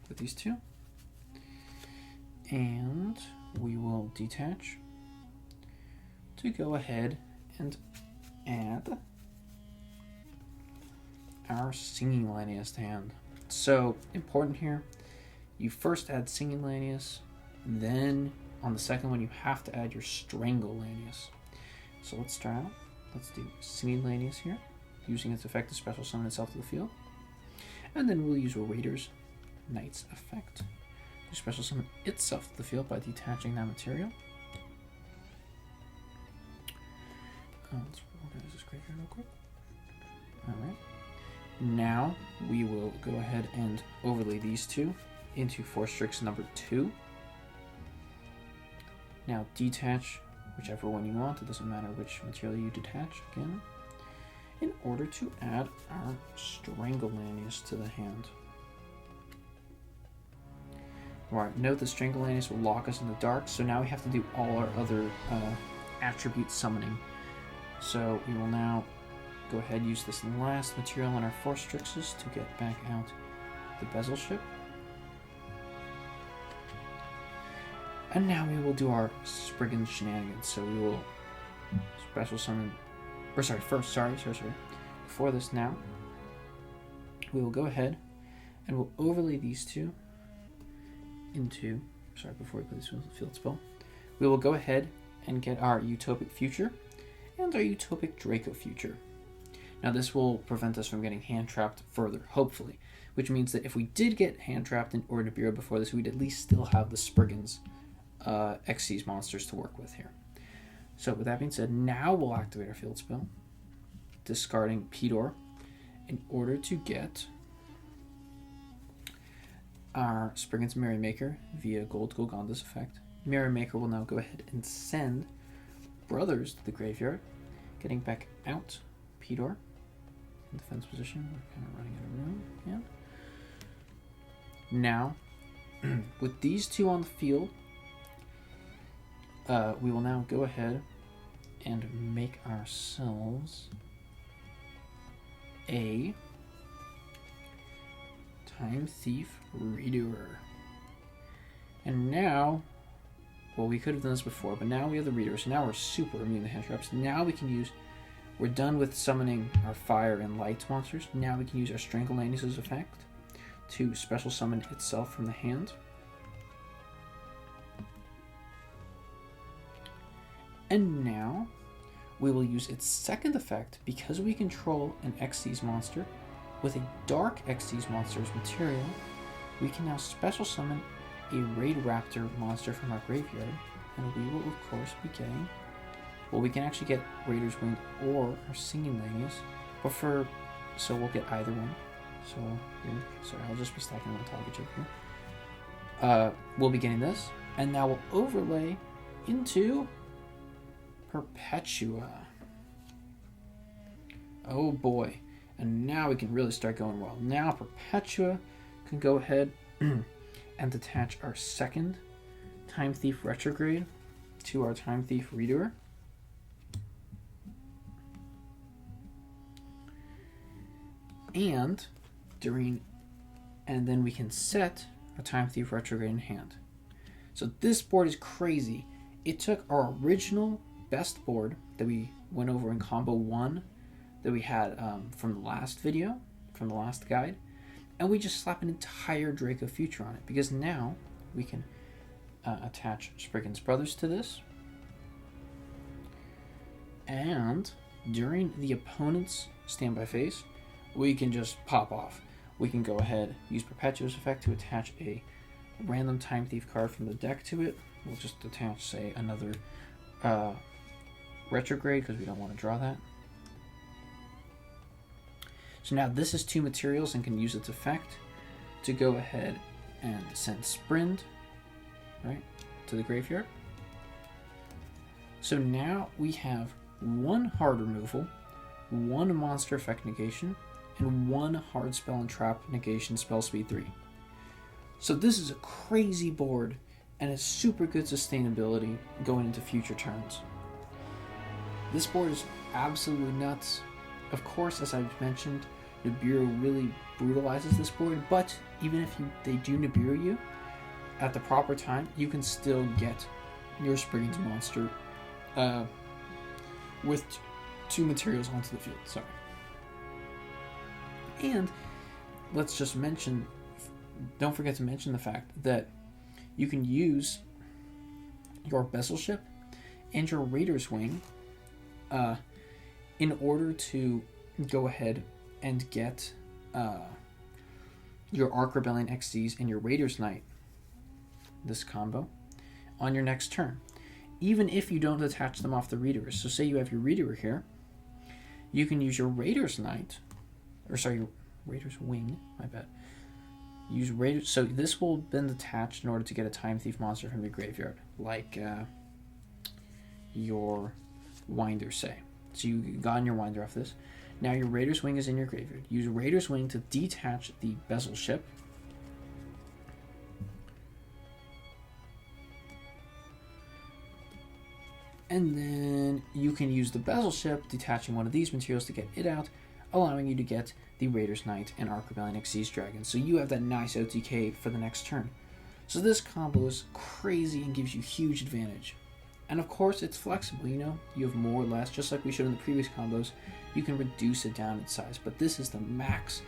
with these 2. And we will detach to go ahead and add our Singing Lanius to hand. So, important here, you first add Singing Lanius, then on the second one you have to add your Strangle Lanius. So let's start out. Let's do Singing Lanius here, using its effect to special summon itself to the field. And then we'll use a Raider's Knight's effect to special summon itself to the field by detaching that material. Let's organize this graveyard real quick. Alright. Now we will go ahead and overlay these 2 into 4 Strix number 2. Now detach whichever one you want, it doesn't matter which material you detach, again, in order to add our Strangle Lanius to the hand. Alright, note the Strangle Lanius will lock us in the dark, so now we have to do all our other attribute summoning. So we will now go ahead and use this last material on our 4 Strixes to get back out the Bezel Ship. And now we will do our Springans shenanigans. So we will special summon, or sorry, before this now, we will go ahead and we'll overlay these 2 into, before we put this field spell, we will go ahead and get our Utopic Future and our Utopic Draco Future. Now this will prevent us from getting hand trapped further, hopefully, which means that if we did get hand trapped in Order Bureau before this, we'd at least still have the Springans Xyz monsters to work with here. So with that being said, now we'll activate our field spell, discarding Pedor, in order to get our Springans Merrymaker via Golgonda's effect. Merrymaker will now go ahead and send Brothers to the graveyard, getting back out Pedor in defense position. We're kind of running out of room. Yeah. Now, with these 2 on the field, we will now go ahead and make ourselves a Time Thief Redoer. And now, well, we could have done this before, but now we have the reader, so now we're super immune to hand traps. Now we can use, we're done with summoning our fire and light monsters. Now we can use our Strangle Lanius' effect to special summon itself from the hand. And now we will use its second effect, because we control an Xyz monster with a dark Xyz monster's material. We can now special summon a Raidraptor monster from our graveyard, and we will of course be getting, well, we can actually get Raider's Wing or our Singing Lanius, but so we'll get either one. So here, sorry, I'll just be stacking on top of each other here. We'll be getting this, and now we'll overlay into Perpetua. Oh boy, and now we can really start going well. Now Perpetua can go ahead and attach our second Time Thief Retrograde to our Time Thief Reader. And then we can set a Time Thief Retrograde in hand. So this board is crazy. It took our original best board that we went over in combo 1 that we had from the last video, from the last guide, and we just slap an entire Draco Future on it, because now we can attach Springans Brothers to this, and during the opponent's standby phase, we can just pop off. We can go ahead, use Perpetua's effect to attach a random Time Thief card from the deck to it. We'll just attach, say, another Retrograde, because we don't want to draw that. So now this is 2 materials and can use its effect to go ahead and send Sprint, right, to the graveyard. So now we have 1 hard removal, 1 monster effect negation, and 1 hard spell and trap negation spell speed 3. So this is a crazy board, and it's super good sustainability going into future turns. This board is absolutely nuts. Of course, as I've mentioned, Nibiru really brutalizes this board, but even if they do Nibiru you at the proper time, you can still get your Springans monster with 2 materials onto the field. Sorry. And let's just mention, don't forget to mention the fact that you can use your Bezel ship and your Raider's Wing in order to go ahead and get your Arc Rebellion XCs and your Raider's Knight, this combo, on your next turn, even if you don't attach them off the Readers. So say you have your Reader here, you can use your Raider's Knight, or sorry, your Raider's Wing, my bad. Use Raider, so this will then attach in order to get a Time Thief monster from your graveyard, like your Winder, say. So you got your Winder off this. Now your Raider's Wing is in your graveyard. Use Raider's Wing to detach the Bezel ship. And then you can use the Bezel ship, detaching one of these materials to get it out, allowing you to get the Raider's Knight and Arc Rebellion Xyz Dragon. So you have that nice OTK for the next turn. So this combo is crazy and gives you huge advantage. And of course, it's flexible, you know? You have more or less, just like we showed in the previous combos, you can reduce it down in size. But this is the max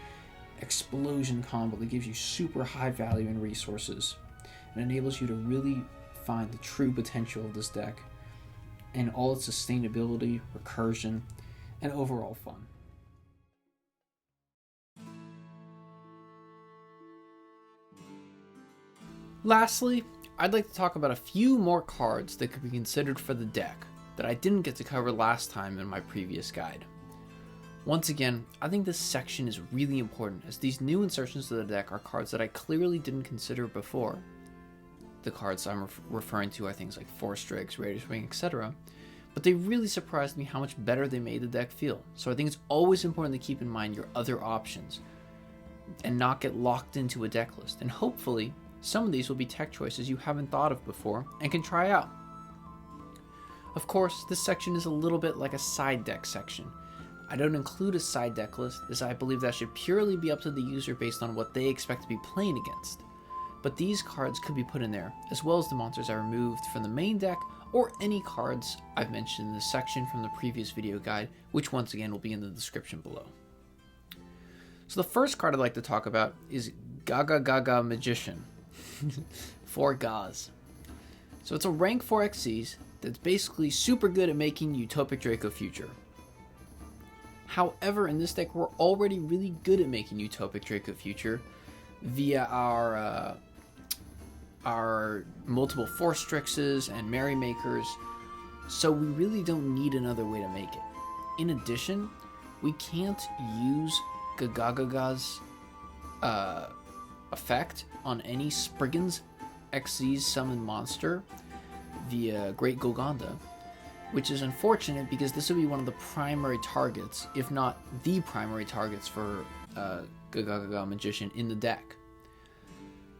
explosion combo that gives you super high value in resources and enables you to really find the true potential of this deck and all its sustainability, recursion, and overall fun. Lastly, I'd like to talk about a few more cards that could be considered for the deck that I didn't get to cover last time in my previous guide. Once again, I think this section is really important, as these new insertions to the deck are cards that I clearly didn't consider before. The cards I'm referring to are things like Force Drakes, Raider's Wing, etc., but they really surprised me how much better they made the deck feel. So I think it's always important to keep in mind your other options and not get locked into a deck list, and hopefully some of these will be tech choices you haven't thought of before and can try out. Of course, this section is a little bit like a side deck section. I don't include a side deck list, as I believe that should purely be up to the user based on what they expect to be playing against. but these cards could be put in there, as well as the monsters I removed from the main deck, or any cards I've mentioned in this section from the previous video guide, which once again will be in the description below. So the first card I'd like to talk about is Gaga Gaga Magician, 4 Gaz. So it's a rank 4 Xyz that's basically super good at making Utopic Draco Future. However, in this deck, we're already really good at making Utopic Draco Future via our multiple Force Strixes and Merrymakers, so we really don't need another way to make it. In addition, we can't use Gagaga's effect on any Springans Xyz summon monster via Great Golgonda, which is unfortunate because this would be one of the primary targets, if not the primary targets, for Gagagaga Magician in the deck.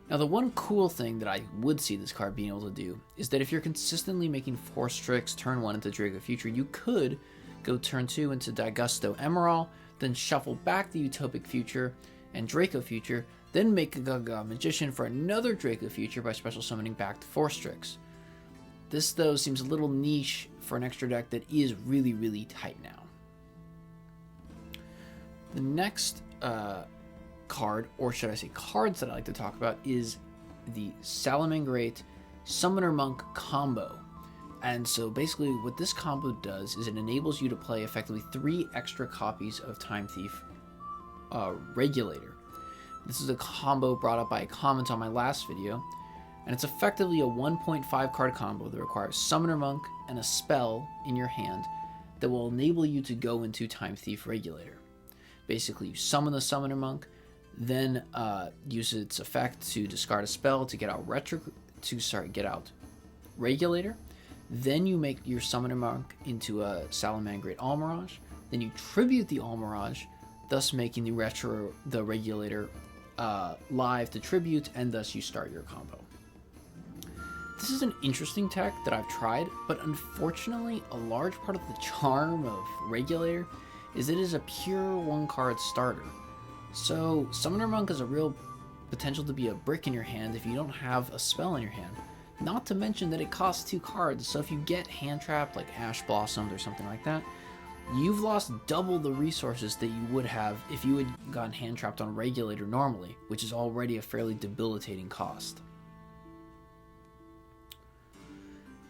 Now, the one cool thing that I would see this card being able to do is that if you're consistently making Force Strix turn 1 into Draco Future, you could go turn 2 into Daigusto Emerald, then shuffle back the Utopic Future and Draco Future, then make a Gagagaga Magician for another Draco Future by special summoning back to Force Strix. This, though, seems a little niche for an extra deck that is really, really tight now. The next card, or should I say cards that I like to talk about, is the Salamangreat Summoner Monk combo. And so basically what this combo does is it enables you to play effectively 3 extra copies of Time Thief Regulator. This is a combo brought up by a comment on my last video, and it's effectively a 1.5 card combo that requires Summoner Monk and a spell in your hand that will enable you to go into Time Thief Regulator. Basically, you summon the Summoner Monk, then use its effect to discard a spell to get out Regulator. Then you make your Summoner Monk into a Salamangreat Almirage. Then you tribute the Almirage, thus making the Regulator live to tribute, and thus you start your combo. This is an interesting tech that I've tried, but unfortunately, a large part of the charm of Regulator is it is a pure 1-card starter. So Summoner Monk has a real potential to be a brick in your hand if you don't have a spell in your hand. Not to mention that it costs 2 cards, so if you get hand trapped like Ash Blossomed or something like that, you've lost double the resources that you would have if you had gotten hand trapped on Regulator normally, which is already a fairly debilitating cost.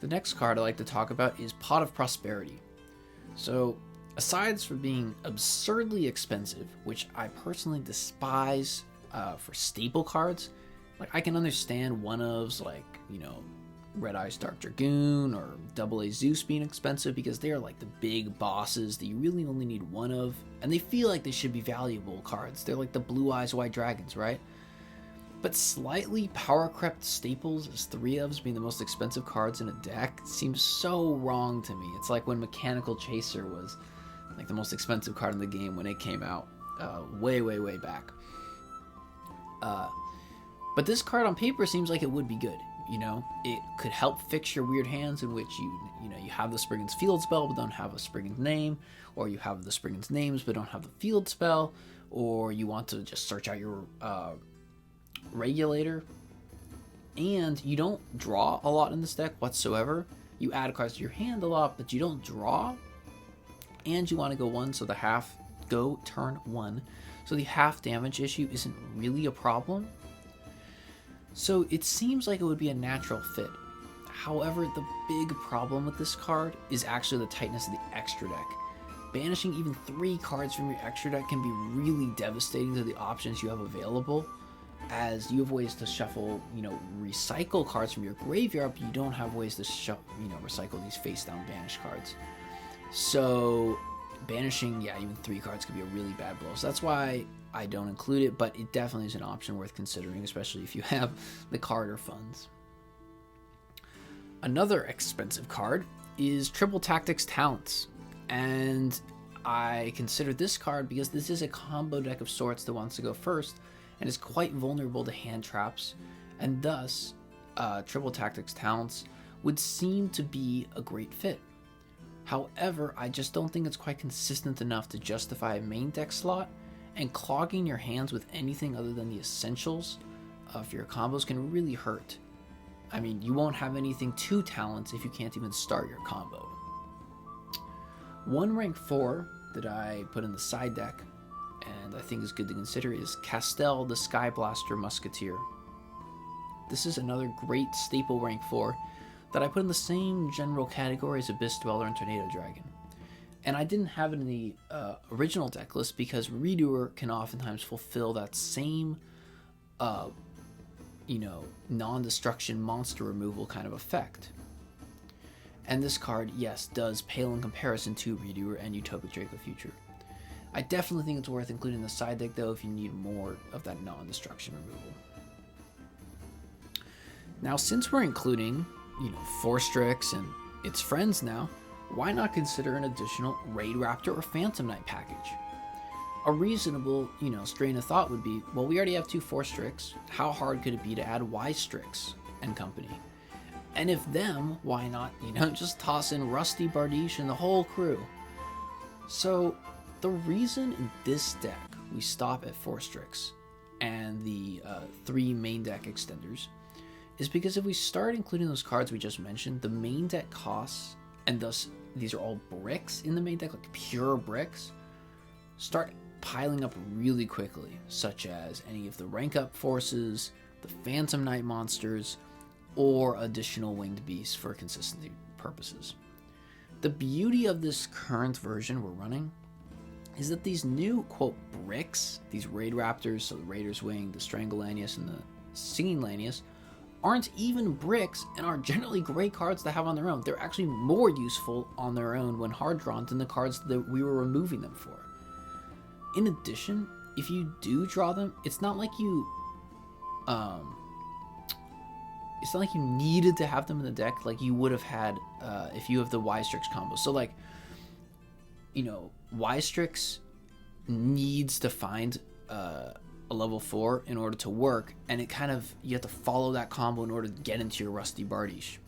The next card I like to talk about is Pot of Prosperity. So, aside from being absurdly expensive, which I personally despise for staple cards, like I can understand one-ofs like, Red Eyes Dark Dragoon or AA Zeus being expensive because they are like the big bosses that you really only need one of, and they feel like they should be valuable cards. They're like the Blue Eyes White Dragons, right? But slightly power-crept staples as 3-ofs being the most expensive cards in a deck seems so wrong to me. It's like when Mechanical Chaser was like the most expensive card in the game when it came out way back. But this card on paper seems like it would be good. It could help fix your weird hands in which you have the Springans field spell but don't have a Springans name, or you have the Springans names but don't have the field spell, or you want to just search out your Regulator, and you don't draw a lot in this deck whatsoever. You add cards to your hand a lot, but you don't draw, and you want to go 1, so the half go turn 1, so the half damage issue isn't really a problem. So it seems like it would be a natural fit. However, the big problem with this card is actually the tightness of the extra deck. Banishing even 3 cards from your extra deck can be really devastating to the options you have available, as you have ways to shuffle, recycle cards from your graveyard, but you don't have ways to recycle these face-down banished cards. So banishing, even 3 cards could be a really bad blow. So that's why I don't include it, but it definitely is an option worth considering, especially if you have the card or funds. Another expensive card is Triple Tactics Talents, and I consider this card because this is a combo deck of sorts that wants to go first and is quite vulnerable to hand traps, and thus Triple Tactics Talents would seem to be a great fit. However, I just don't think it's quite consistent enough to justify a main deck slot, and clogging your hands with anything other than the essentials for your combos can really hurt. I mean, you won't have anything to talents if you can't even start your combo. One rank 4 that I put in the side deck, and I think is good to consider, is Castel the Sky Blaster Musketeer. This is another great staple rank 4 that I put in the same general category as Abyss Dweller and Tornado Dragon. And I didn't have it in the original deck list because Redoer can oftentimes fulfill that same non-destruction monster removal kind of effect. And this card, yes, does pale in comparison to Redoer and Utopic Draco Future. I definitely think it's worth including the side deck though if you need more of that non-destruction removal. Now, since we're including, Forstrix and its friends now, why not consider an additional Raidraptor or Phantom Knight package? A reasonable, strain of thought would be, well, we already have 2 Forstrix. How hard could it be to add Y-Strix and company? And if them, why not, just toss in Rusty, Bardiche, and the whole crew? So, the reason in this deck we stop at Forstrix and the 3 main deck extenders is because if we start including those cards we just mentioned, the main deck costs, and thus these are all bricks in the main deck, like pure bricks, start piling up really quickly, such as any of the rank up forces, the Phantom Knight monsters, or additional winged beasts for consistency purposes. The beauty of this current version we're running is that these new, quote, bricks, these Raidraptors, so the Raider's Wing, the Strangle Lanius, and the Singing Lanius, aren't even bricks and are generally great cards to have on their own. They're actually more useful on their own when hard drawn than the cards that we were removing them for. In addition, if you do draw them, it's not like you needed to have them in the deck like you would have had if you have the Y-Strix combo. So like, Y-Strix needs to find a level 4 in order to work, and you have to follow that combo in order to get into your Rusty Bardiche.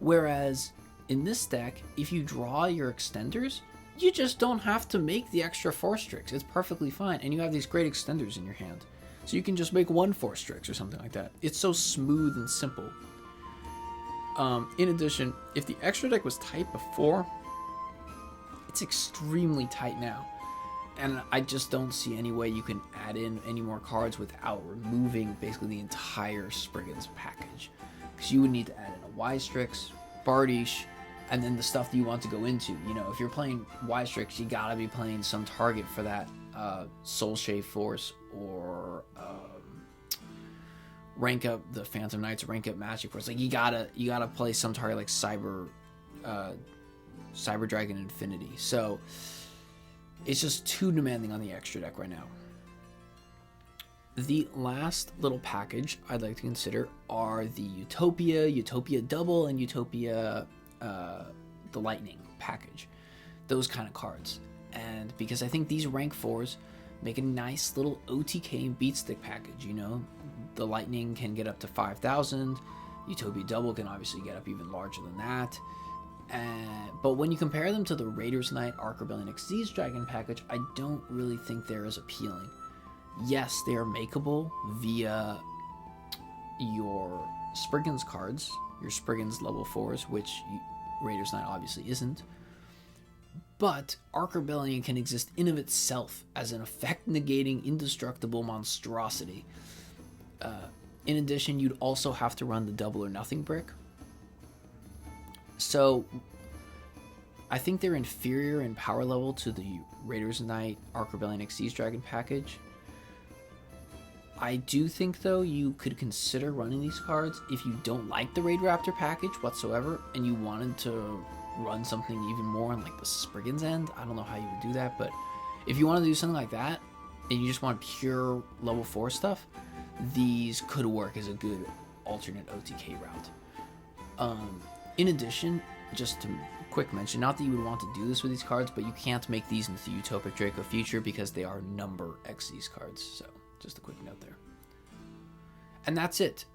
Whereas in this deck, if you draw your extenders, you just don't have to make the extra Forstrix. It's perfectly fine, and you have these great extenders in your hand. So you can just make 1 Forstrix or something like that. It's so smooth and simple. In addition, if the extra deck was tight before, it's extremely tight now. And I just don't see any way you can add in any more cards without removing basically the entire Springans package. Because you would need to add in a Y-Strix, Bardiche, and then the stuff that you want to go into. If you're playing Y-Strix, you gotta be playing some target for that Soul Shave Force, or rank up the Phantom Knights, rank up Magic Force. Like you gotta play some target like Cyber Dragon Infinity. So it's just too demanding on the extra deck right now. The last little package I'd like to consider are the Utopia Double, and Utopia the Lightning package. Those kind of cards. And because I think these rank 4s make a nice little OTK and beat stick package, The Lightning can get up to 5,000. Utopia Double can obviously get up even larger than that. But when you compare them to the Raiders Knight, Arc Rebellion Xyz Dragon package, I don't really think they're as appealing. Yes, they are makeable via your Springans cards, your Springans level 4s, which Raiders Knight obviously isn't. But Arc Rebellion can exist in of itself as an effect-negating, indestructible monstrosity. In addition, you'd also have to run the Double or Nothing brick. So, I think they're inferior in power level to the Raiders Knight, Arc Rebellion Xyz Dragon package. I do think, though, you could consider running these cards if you don't like the Raidraptor package whatsoever, and you wanted to run something even more on like the Springans end. I don't know how you would do that, but if you want to do something like that, and you just want pure level 4 stuff, these could work as a good alternate OTK route. In addition, just to quick mention, not that you would want to do this with these cards, but you can't make these into Utopic Draco Future because they are number Xyz cards. So just a quick note there. And that's it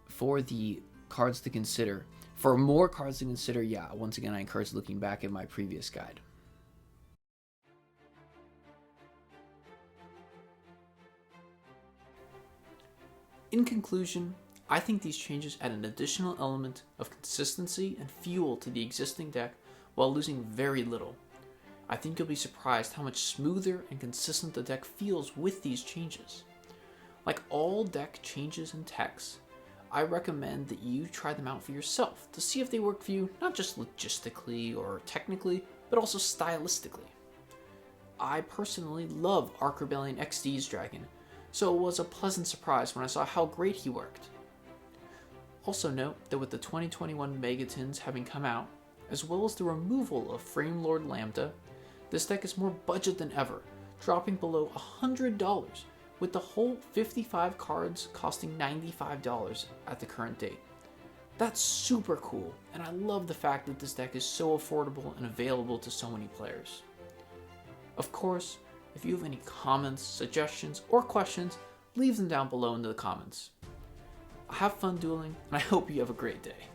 for the cards to consider. For more cards to consider, yeah, once again, I encourage looking back at my previous guide. In conclusion, I think these changes add an additional element of consistency and fuel to the existing deck while losing very little. I think you'll be surprised how much smoother and consistent the deck feels with these changes. Like all deck changes and techs, I recommend that you try them out for yourself to see if they work for you, not just logistically or technically, but also stylistically. I personally love Arc Rebellion XD's Dragon, so it was a pleasant surprise when I saw how great he worked. Also note that with the 2021 Megatins having come out, as well as the removal of Frame Lord Lambda, this deck is more budget than ever, dropping below $100, with the whole 55 cards costing $95 at the current date. That's super cool, and I love the fact that this deck is so affordable and available to so many players. Of course, if you have any comments, suggestions, or questions, leave them down below in the comments. Have fun dueling, and I hope you have a great day.